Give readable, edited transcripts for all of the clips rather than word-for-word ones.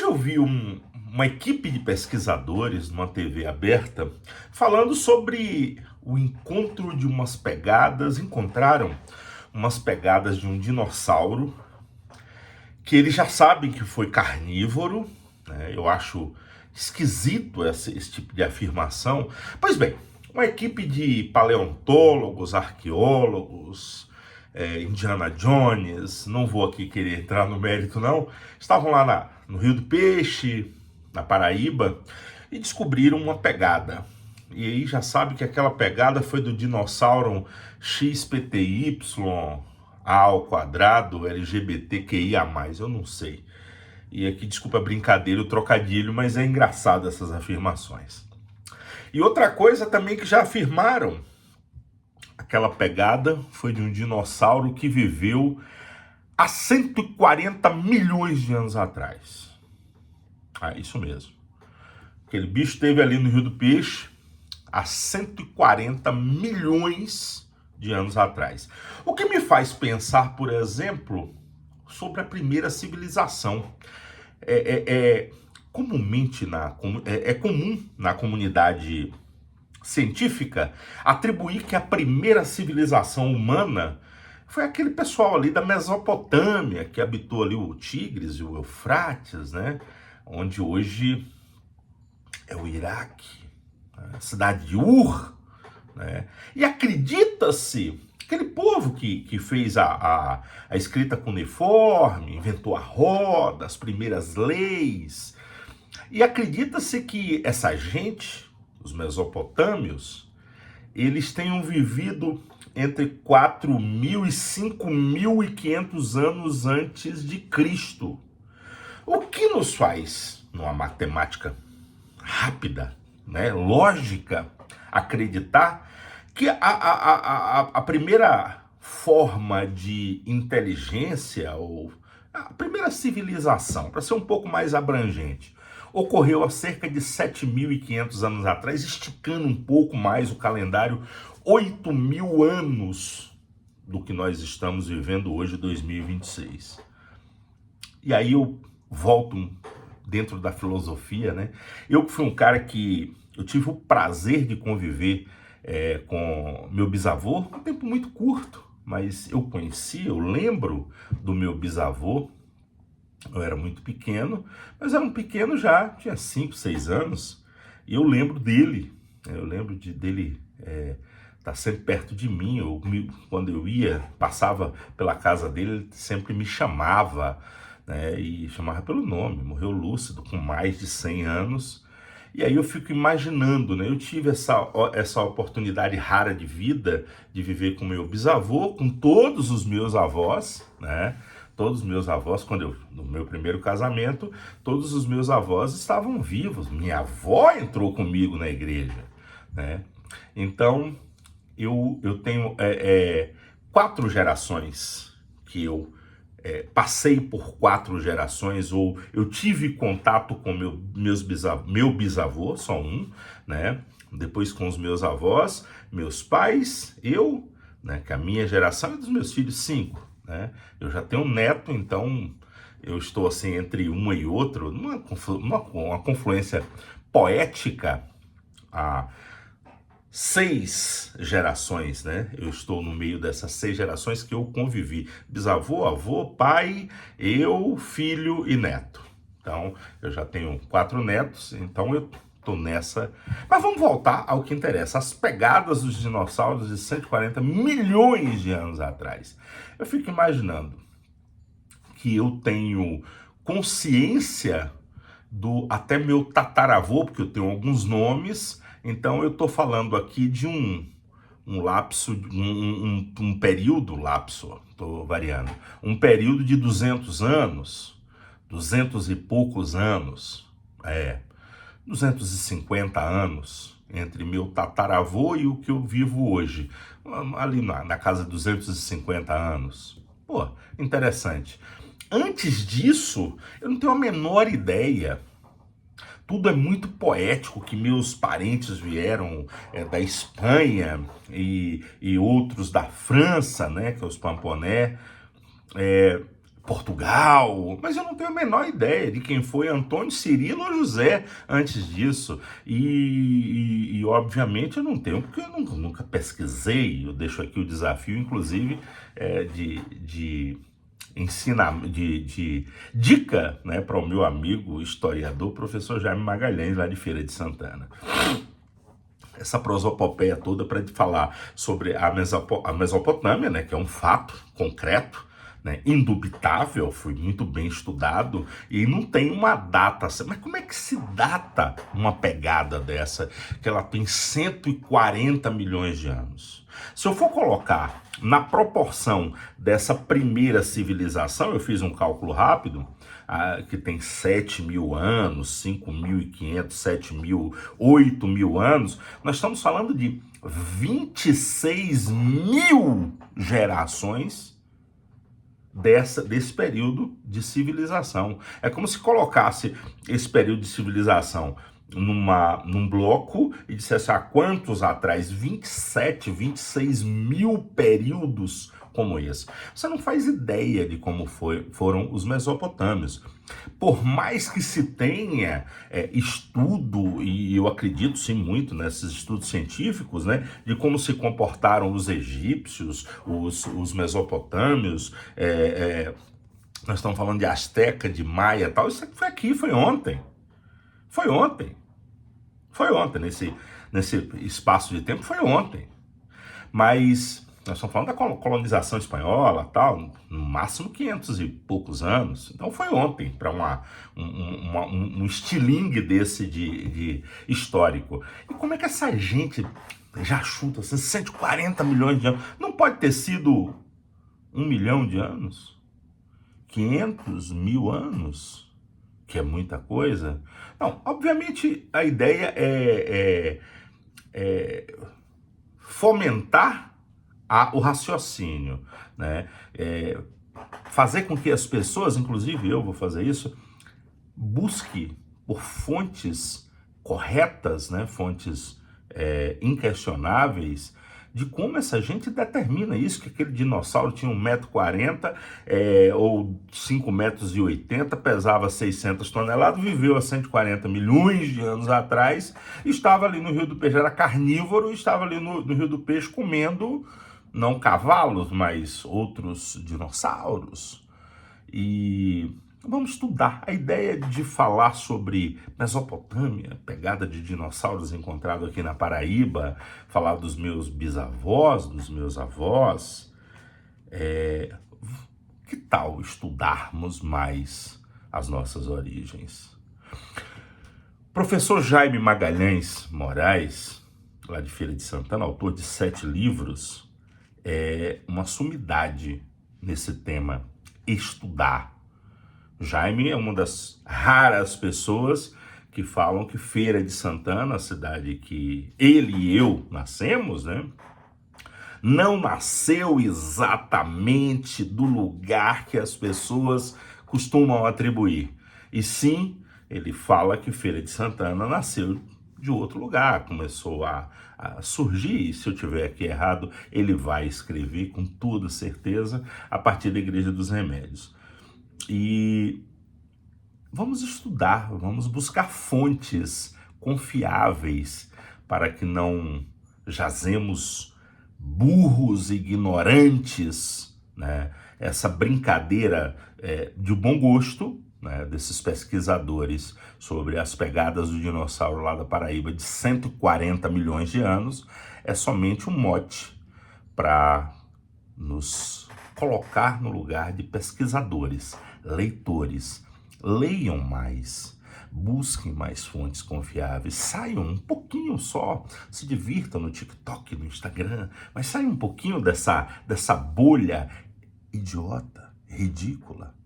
eu vi uma equipe de pesquisadores numa TV aberta falando sobre o encontro de umas pegadas, encontraram umas pegadas de um dinossauro que eles já sabem que foi carnívoro, né? Eu acho esquisito esse tipo de afirmação. Pois bem, uma equipe de paleontólogos, arqueólogos, Indiana Jones, não vou aqui querer entrar no mérito não, estavam lá no Rio do Peixe, na Paraíba, e descobriram uma pegada. E aí já sabe que aquela pegada foi do dinossauro XPTY, A ao quadrado, LGBTQIA+, eu não sei. E aqui, desculpa a brincadeira, o trocadilho, mas é engraçado essas afirmações. E outra coisa também que já afirmaram, aquela pegada foi de um dinossauro que viveu há 140 milhões de anos atrás. Isso mesmo. Aquele bicho esteve ali no Rio do Peixe há 140 milhões de anos atrás. O que me faz pensar, por exemplo, sobre a primeira civilização. Comumente comum na comunidade científica atribuir que a primeira civilização humana foi aquele pessoal ali da Mesopotâmia que habitou ali o Tigres e o Eufrates, né? Onde hoje é o Iraque, a cidade de Ur, né? E acredita-se, aquele povo que fez a escrita cuneiforme, inventou a roda, as primeiras leis, e acredita-se que essa gente, os mesopotâmios, eles tenham vivido entre 4.000 e 5.500 anos antes de Cristo. O que nos faz, numa matemática rápida, né, lógica, acreditar que a primeira forma de inteligência, ou a primeira civilização, para ser um pouco mais abrangente, ocorreu há cerca de 7.500 anos atrás, esticando um pouco mais o calendário, 8.000 anos do que nós estamos vivendo hoje, 2026. E aí eu volto dentro da filosofia, né? Eu que fui um cara que eu tive o prazer de conviver com meu bisavô, um tempo muito curto, mas eu lembro do meu bisavô. Eu era muito pequeno, mas era um pequeno já, tinha 5, 6 anos, e eu lembro dele, dele estar sempre perto de mim. Quando eu passava pela casa dele, ele sempre me chamava, né, e chamava pelo nome. Morreu lúcido, com mais de 100 anos, e aí eu fico imaginando, né, eu tive essa oportunidade rara de vida, de viver com meu bisavô, com todos os meus avós, né. Todos os meus avós, no meu primeiro casamento, todos os meus avós estavam vivos. Minha avó entrou comigo na igreja, né? Então, eu tenho 4 gerações que eu passei por 4 gerações, ou eu tive contato com meu bisavô, só um, né? Depois com os meus avós, meus pais, eu, né? Que a minha geração é dos meus filhos, 5. Né? Eu já tenho um neto, então eu estou assim entre uma e outro, uma confluência poética há 6 gerações, né? Eu estou no meio dessas 6 gerações que eu convivi: bisavô, avô, pai, eu, filho e neto. Então eu já tenho 4 netos, então eu tô nessa. Mas vamos voltar ao que interessa, as pegadas dos dinossauros de 140 milhões de anos atrás. Eu fico imaginando que eu tenho consciência do até meu tataravô, porque eu tenho alguns nomes, então eu tô falando aqui de um lapso, um período, tô variando, um período de 200 anos, 200 e poucos anos, 250 anos, entre meu tataravô e o que eu vivo hoje, ali na casa de 250 anos. Pô, interessante. Antes disso, eu não tenho a menor ideia. Tudo é muito poético, que meus parentes vieram da Espanha e outros da França, né, que é os Pamponés. Portugal, mas eu não tenho a menor ideia de quem foi Antônio, Cirilo ou José antes disso. Obviamente eu não tenho, porque eu nunca pesquisei. Eu deixo aqui o desafio, inclusive, de ensinar, de dica, né, para o meu amigo historiador, professor Jaime Magalhães, lá de Feira de Santana. Essa prosopopeia toda para falar sobre a Mesopotâmia, né, que é um fato concreto, né, indubitável, foi muito bem estudado e não tem uma data. Mas como é que se data uma pegada dessa, que ela tem 140 milhões de anos? Se eu for colocar na proporção dessa primeira civilização, eu fiz um cálculo rápido, que tem 7 mil anos, 5.500, 7 mil, 8 mil anos, nós estamos falando de 26 mil gerações desse período de civilização. É como se colocasse esse período de civilização num bloco e dissesse quantos atrás? 27, 26 mil períodos como esse. Você não faz ideia de como foram os mesopotâmios. Por mais que se tenha estudo, e eu acredito sim muito nesses estudos científicos, né, de como se comportaram os egípcios, os mesopotâmios, nós estamos falando de Azteca, de Maia e tal, isso foi aqui, foi ontem. Foi ontem. Foi ontem, nesse espaço de tempo, foi ontem. Mas nós estamos falando da colonização espanhola, tal, no máximo 500 e poucos anos. Então foi ontem, para um estilingue desse de histórico. E como é que essa gente já chuta assim, 140 milhões de anos? Não pode ter sido 1 milhão de anos? 500 mil anos? Que é muita coisa? Não, obviamente a ideia é fomentar o raciocínio, né? Fazer com que as pessoas, inclusive eu vou fazer isso, busque por fontes corretas, né? Fontes inquestionáveis, de como essa gente determina isso, que aquele dinossauro tinha 1,40 m ou 5,80 metros, pesava 600 toneladas, viveu há 140 milhões de anos atrás, estava ali no Rio do Peixe, era carnívoro, estava ali no Rio do Peixe comendo, não cavalos, mas outros dinossauros. E vamos estudar. A ideia de falar sobre Mesopotâmia, pegada de dinossauros encontrado aqui na Paraíba, falar dos meus bisavós, dos meus avós, que tal estudarmos mais as nossas origens? Professor Jaime Magalhães Moraes, lá de Feira de Santana, autor de 7 livros, é uma sumidade nesse tema, estudar. Jaime é uma das raras pessoas que falam que Feira de Santana, a cidade que ele e eu nascemos, né, não nasceu exatamente do lugar que as pessoas costumam atribuir. E sim, ele fala que Feira de Santana nasceu de outro lugar, começou a surgir, e se eu tiver aqui errado, ele vai escrever com toda certeza, a partir da Igreja dos Remédios. E vamos estudar, vamos buscar fontes confiáveis para que não jazemos burros, ignorantes, né? Essa brincadeira de bom gosto, né, desses pesquisadores sobre as pegadas do dinossauro lá da Paraíba de 140 milhões de anos é somente um mote para nos colocar no lugar de pesquisadores, leitores. Leiam mais, busquem mais fontes confiáveis, saiam um pouquinho só, se divirtam no TikTok, no Instagram, mas saiam um pouquinho dessa bolha idiota, ridícula,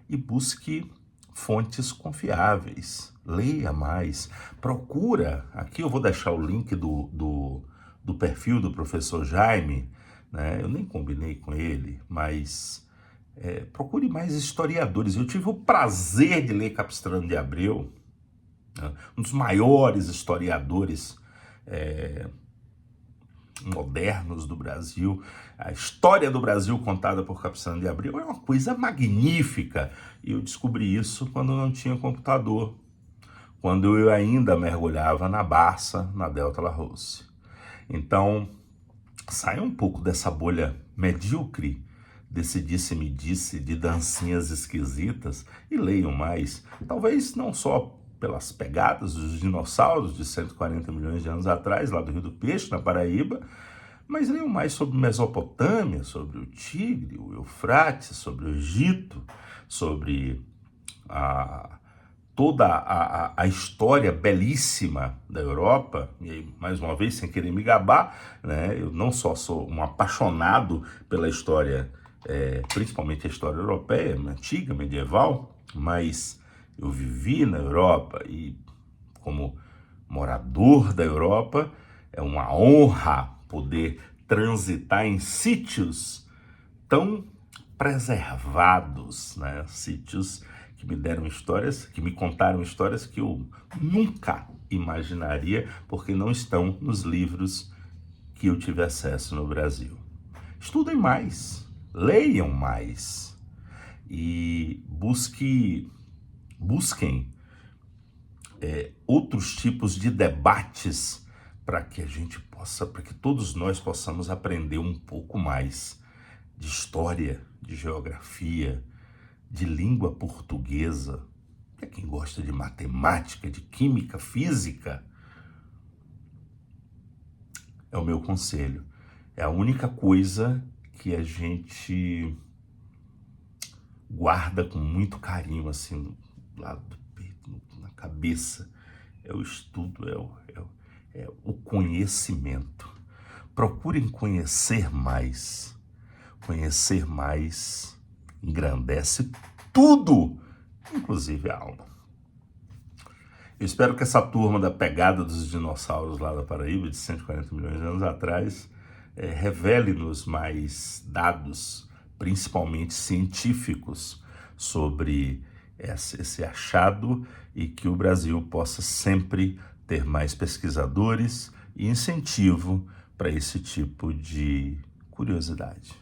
e busque fontes confiáveis. Leia mais, procura. Aqui eu vou deixar o link do perfil do professor Jaime, né? Eu nem combinei com ele, mas procure mais historiadores. Eu tive o prazer de ler Capistrano de Abreu, né? Um dos maiores historiadores modernos do Brasil, a história do Brasil contada por Capistrano de Abreu é uma coisa magnífica. E eu descobri isso quando não tinha computador, quando eu ainda mergulhava na Barça, na Delta La Rousse. Então, saia um pouco dessa bolha medíocre, desse disse-me-disse, de dancinhas esquisitas, e leiam mais. Talvez não só pelas pegadas dos dinossauros de 140 milhões de anos atrás, lá do Rio do Peixe, na Paraíba, mas leiam mais sobre Mesopotâmia, sobre o Tigre, o Eufrates, sobre o Egito, sobre toda a história belíssima da Europa. E aí, mais uma vez, sem querer me gabar, né, eu não só sou um apaixonado pela história, principalmente a história europeia, antiga, medieval, mas eu vivi na Europa e, como morador da Europa, é uma honra poder transitar em sítios tão preservados, né? Sítios que me deram histórias, que me contaram histórias que eu nunca imaginaria, porque não estão nos livros que eu tive acesso no Brasil. Estudem mais, leiam mais e busquem outros tipos de debates para que a gente possa, para que todos nós possamos aprender um pouco mais de história, de geografia, de língua portuguesa. Para quem gosta de matemática, de química, física, é o meu conselho. É a única coisa que a gente guarda com muito carinho, assim, do lado do peito, na cabeça. É o estudo, é o conhecimento. Procurem conhecer mais. Conhecer mais engrandece tudo, inclusive a alma. Eu espero que essa turma da pegada dos dinossauros lá da Paraíba, de 140 milhões de anos atrás, revele-nos mais dados, principalmente científicos, sobre esse achado, e que o Brasil possa sempre ter mais pesquisadores e incentivo para esse tipo de curiosidade.